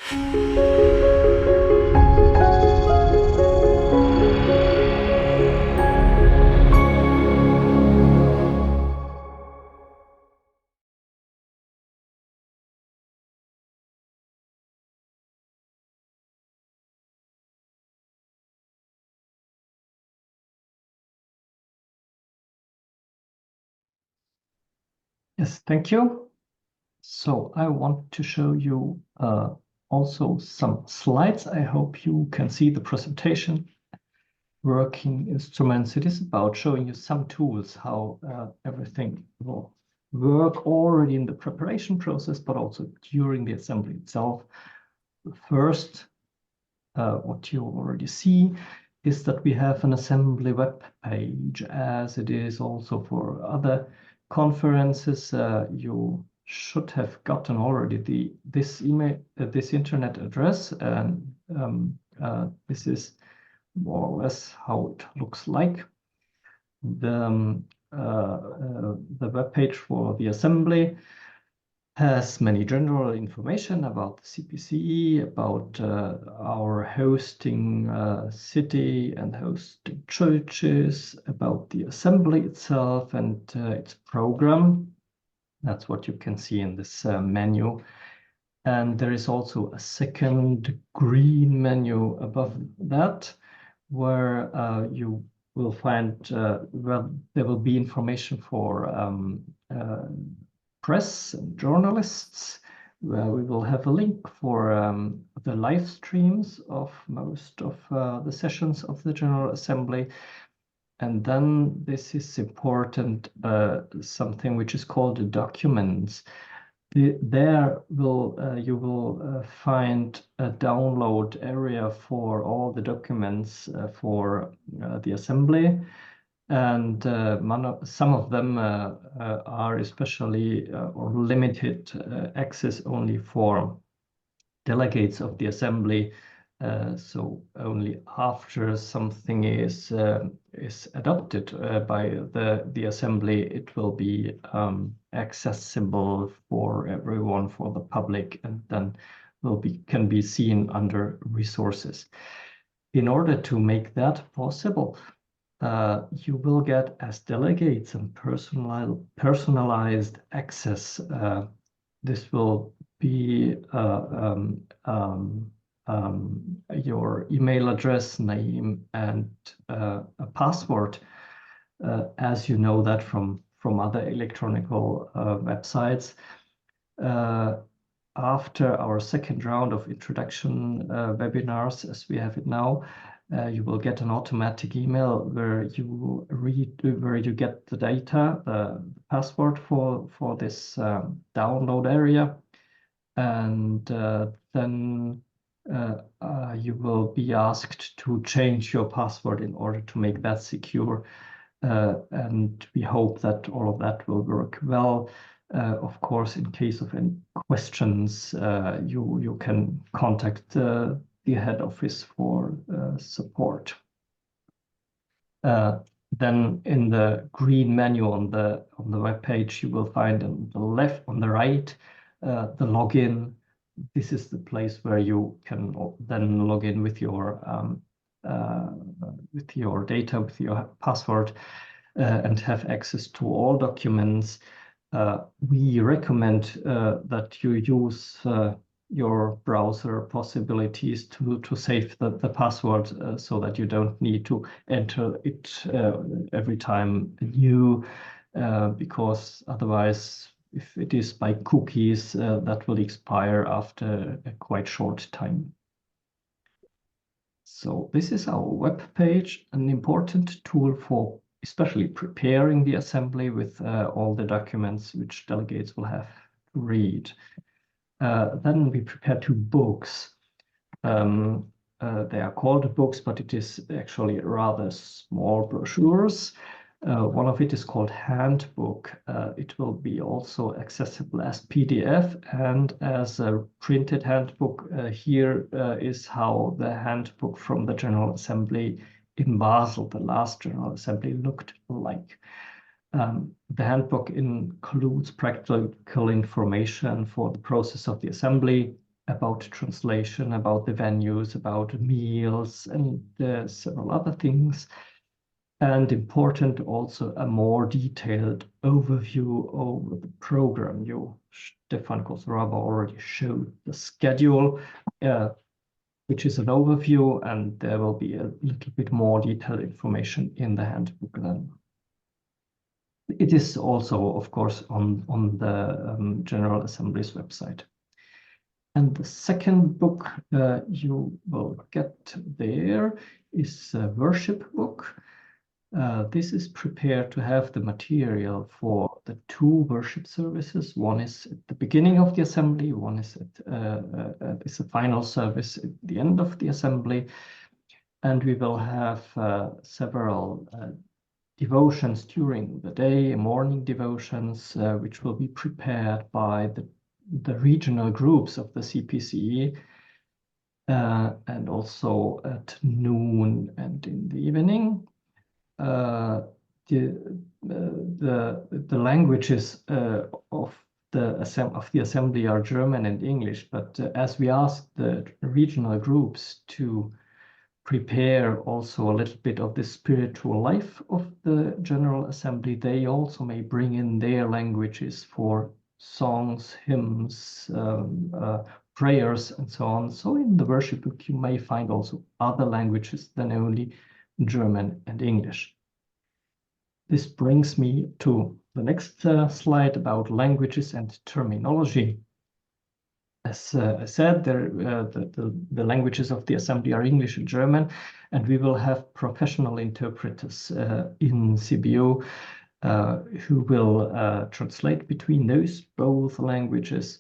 Yes, thank you. So I want to show you also some slides. I hope you can see the presentation. Working instruments. It is about showing you some tools, how everything will work already in the preparation process, but also during the assembly itself. First, what you already see is that we have an assembly web page, as it is also for other conferences. You should have gotten already this email, this internet address, and this is more or less how it looks like. The web page for the assembly has many general information about the CPCE, about our hosting city and hosting churches, about the assembly itself and its program. That's what you can see in this menu. And there is also a second green menu above that, where you will find, well, there will be information for press and journalists, where we will have a link for the live streams of most of the sessions of the General Assembly. And then this is important, something which is called the documents. There you will find a download area for all the documents for the assembly, and some of them are especially or limited access only for delegates of the assembly. So only after something is adopted by the assembly, it will be accessible for everyone, for the public, and then can be seen under resources. In order to make that possible, you will get as delegates and personalized access. This will be your email address, name, and a password, as you know that from other electronic websites. After our second round of introduction webinars, as we have it now, you will get an automatic email where you get the data, the password for this download area, and then you will be asked to change your password in order to make that secure. And we hope that all of that will work well. Of course, in case of any questions, you can contact the head office for support. Then in the green menu on the web page, you will find on the right, the login. This is the place where you can then log in with your data, with your password, and have access to all documents. We recommend that you use your browser possibilities to save the password, so that you don't need to enter it every time anew, because otherwise, if it is by cookies, that will expire after a quite short time. So this is our web page, an important tool for especially preparing the assembly with all the documents which delegates will have to read. Then we prepare 2 books. They are called books, but it is actually rather small brochures. One of it is called Handbook. It will be also accessible as PDF and as a printed handbook. Here is how the handbook from the General Assembly in Basel, the last General Assembly, looked like. The handbook includes practical information for the process of the assembly, about translation, about the venues, about meals, and several other things. And important also a more detailed overview over the program. Stefan Kosraba already showed the schedule, which is an overview, and there will be a little bit more detailed information in the handbook then. It is also, of course, on the General Assembly's website. And the second book you will get there is a worship book. This is prepared to have the material for the two worship services. One is at the beginning of the assembly, one is is a final service at the end of the assembly. And we will have several devotions during the day, morning devotions, which will be prepared by the regional groups of the CPCE, and also at noon and in the evening. The languages of the assembly are German and English, but as we asked the regional groups to prepare also a little bit of the spiritual life of the General Assembly, they also may bring in their languages for songs, hymns, prayers, and so on. So in the worship book, you may find also other languages than only German and English. This brings me to the next slide about languages and terminology. As I said, the languages of the assembly are English and German, and we will have professional interpreters in Sibiu who will translate between those both languages.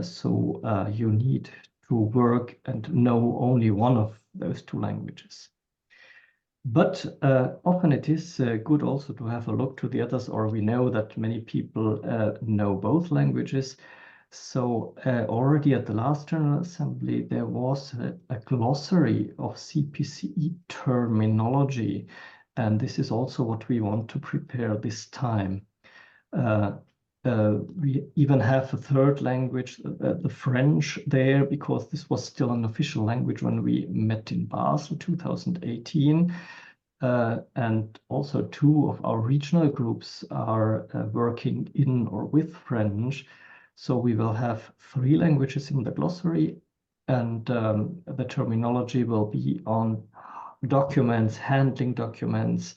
So you need to work and know only one of those two languages. But often it is good also to have a look to the others, or we know that many people know both languages. So already at the last General Assembly, there was a glossary of CPCE terminology, and this is also what we want to prepare this time. We even have a third language, the French there, because this was still an official language when we met in Basel 2018. And also two of our regional groups are working in or with French. So we will have 3 languages in the glossary, and the terminology will be on documents, handling documents,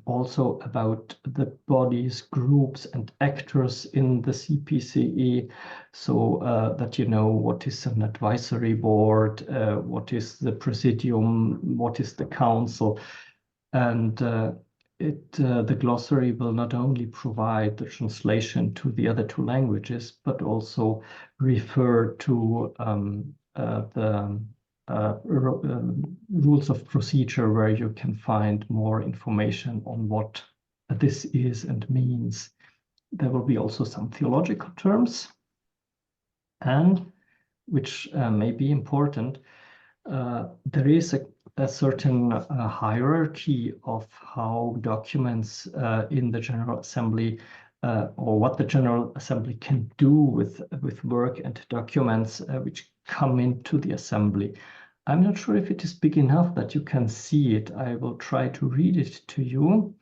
also about the bodies, groups, and actors in the CPCE, so that you know what is an advisory board, what is the presidium, what is the council. And the glossary will not only provide the translation to the other 2 languages, but also refer to the rules of procedure, where you can find more information on what this is and means. There will be also some theological terms, and which may be important, there is a certain hierarchy of how documents in the General Assembly, or what the General Assembly can do with work and documents which come into the Assembly. I'm not sure if it is big enough that you can see it. I will try to read it to you.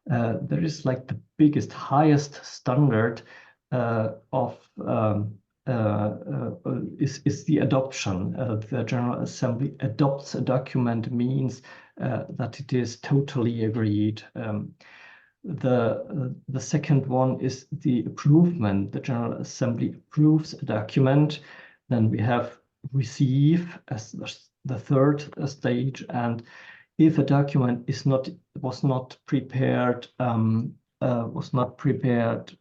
There is like the biggest, highest standard of is the adoption. The General Assembly adopts a document, means that it is totally agreed. The second one is the approvement. The General Assembly approves a document. Then we have receive as the third stage, and if a document was not prepared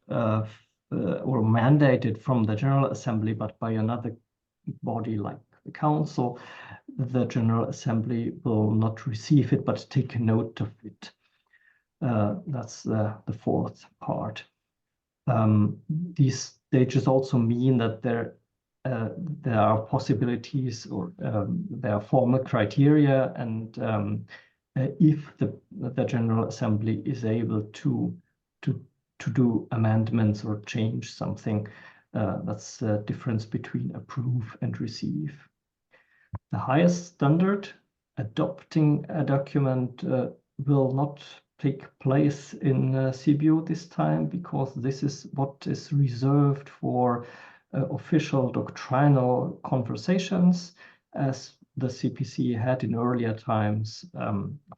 or mandated from the General Assembly, but by another body like the Council, the General Assembly will not receive it, but take a note of it. That's the fourth part. These stages also mean that there are possibilities, or there are formal criteria, and if the General Assembly is able to do amendments or change something, That's the difference between approve and receive. The highest standard, adopting a document, will not take place in Sibiu this time, because this is what is reserved for official doctrinal conversations, as the CPCE had in earlier times,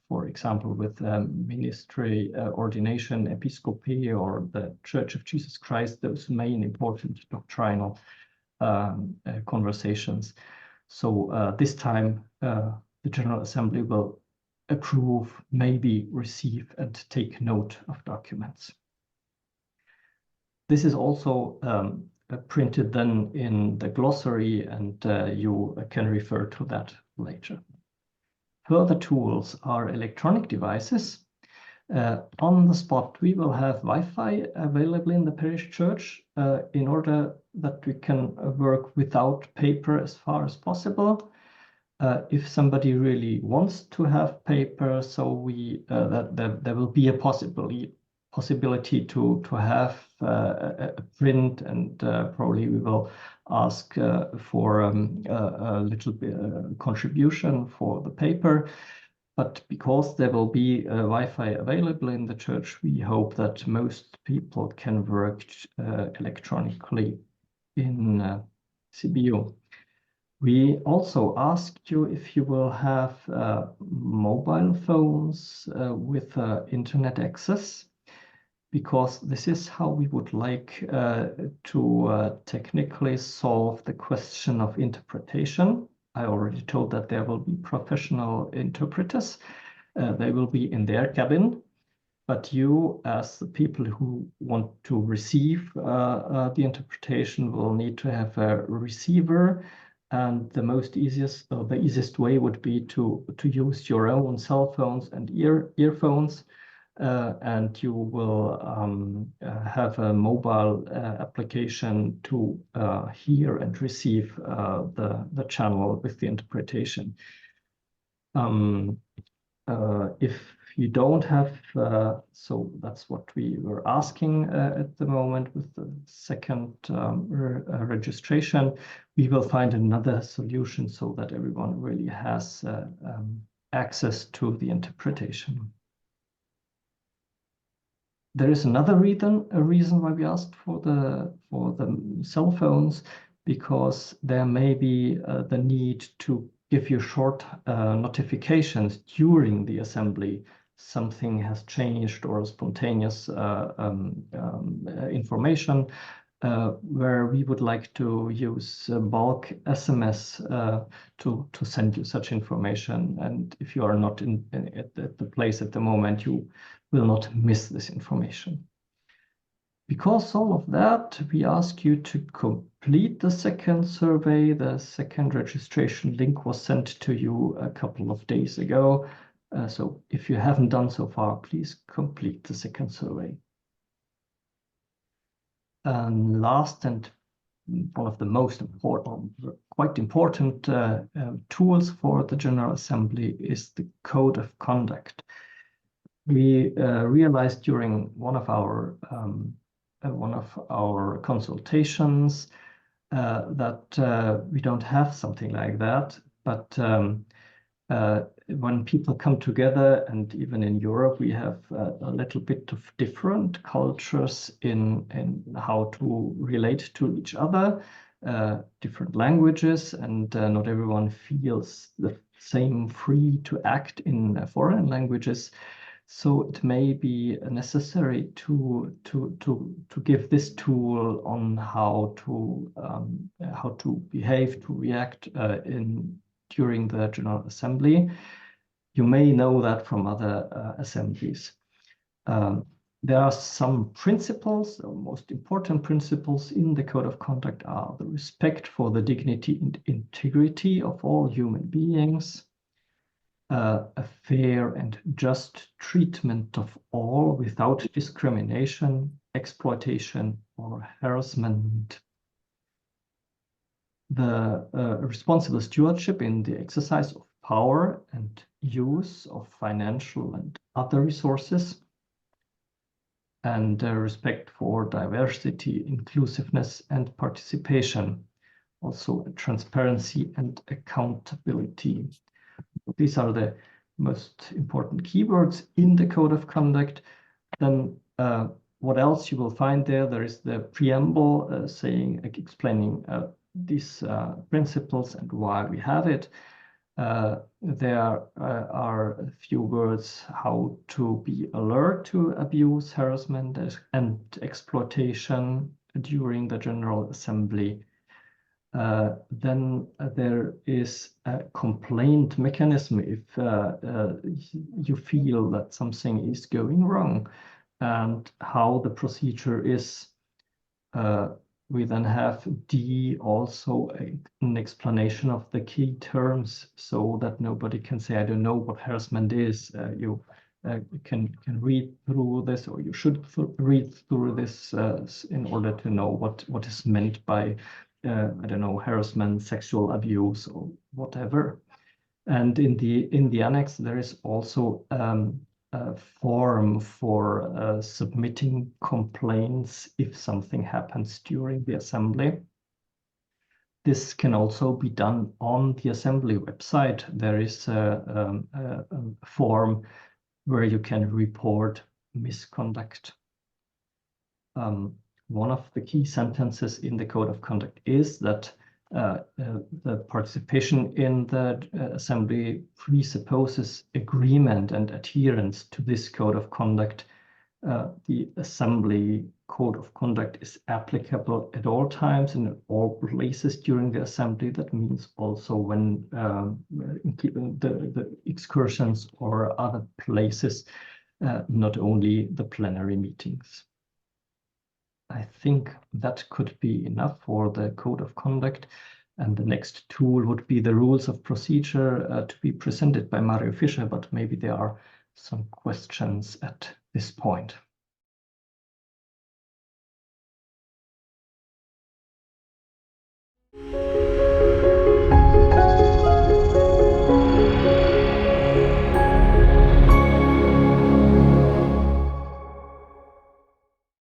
for example, with ministry, ordination, episcopae, or the Church of Jesus Christ, those main important doctrinal conversations. So this time, the General Assembly will approve, maybe receive, and take note of documents. This is also printed then in the glossary, and you can refer to that later. Further tools are electronic devices. On the spot, we will have Wi-Fi available in the parish church in order that we can work without paper as far as possible. If somebody really wants to have paper, so that there will be a possibility to have a print, and probably we will ask for a little bit contribution for the paper. But because there will be Wi-Fi available in the church, we hope that most people can work electronically in Sibiu. We also asked you if you will have mobile phones with internet access, because this is how we would like to technically solve the question of interpretation. I already told that there will be professional interpreters. They will be in their cabin, but you, as the people who want to receive the interpretation, will need to have a receiver. And the easiest way would be to use your own cell phones and earphones, and you will have a mobile application to hear and receive the channel with the interpretation. If you don't have, so that's what we were asking at the moment with the second registration. We will find another solution so that everyone really has access to the interpretation. There is another reason why we asked for the cell phones, because there may be the need to give you short notifications during the assembly. Something has changed, or spontaneous information, where we would like to use bulk SMS to send you such information. And if you are not at the place at the moment, you will not miss this information. Because all of that, we ask you to complete the second survey. The second registration link was sent to you a couple of days ago. So if you haven't done so far, please complete the second survey. And last, and one of the most important, quite important tools for the General Assembly is the Code of Conduct. We realized during one of our consultations that we don't have something like that, but when people come together, and even in Europe, we have a little bit of different cultures in how to relate to each other, different languages, and not everyone feels the same free to act in foreign languages. So it may be necessary to give this tool on how to behave, to react during the General Assembly. You may know that from other assemblies. There are some principles. The most important principles in the Code of Conduct are the respect for the dignity and integrity of all human beings, a fair and just treatment of all without discrimination, exploitation, or harassment, the responsible stewardship in the exercise of power and use of financial and other resources, and respect for diversity, inclusiveness, and participation. Also transparency and accountability. These are the most important keywords in the code of conduct. Then what else you will find there? There is the preamble explaining these principles and why we have it. There are a few words how to be alert to abuse, harassment, and exploitation during the General Assembly. Then there is a complaint mechanism if you feel that something is going wrong, and how the procedure is. We then have D, also an explanation of the key terms, so that nobody can say, I don't know what harassment is. You can read through this, or you should read through this in order to know what is meant by I don't know, harassment, sexual abuse, or whatever. And in the annex, there is also a form for submitting complaints if something happens during the assembly. This can also be done on the assembly website. There is a form where you can report misconduct. One of the key sentences in the Code of Conduct is that the participation in the assembly presupposes agreement and adherence to this Code of Conduct. The Assembly Code of Conduct is applicable at all times and in all places during the assembly. That means also when the excursions or other places, not only the plenary meetings. I think that could be enough for the Code of Conduct. And the next tool would be the Rules of Procedure to be presented by Mario Fischer, but maybe there are some questions at this point.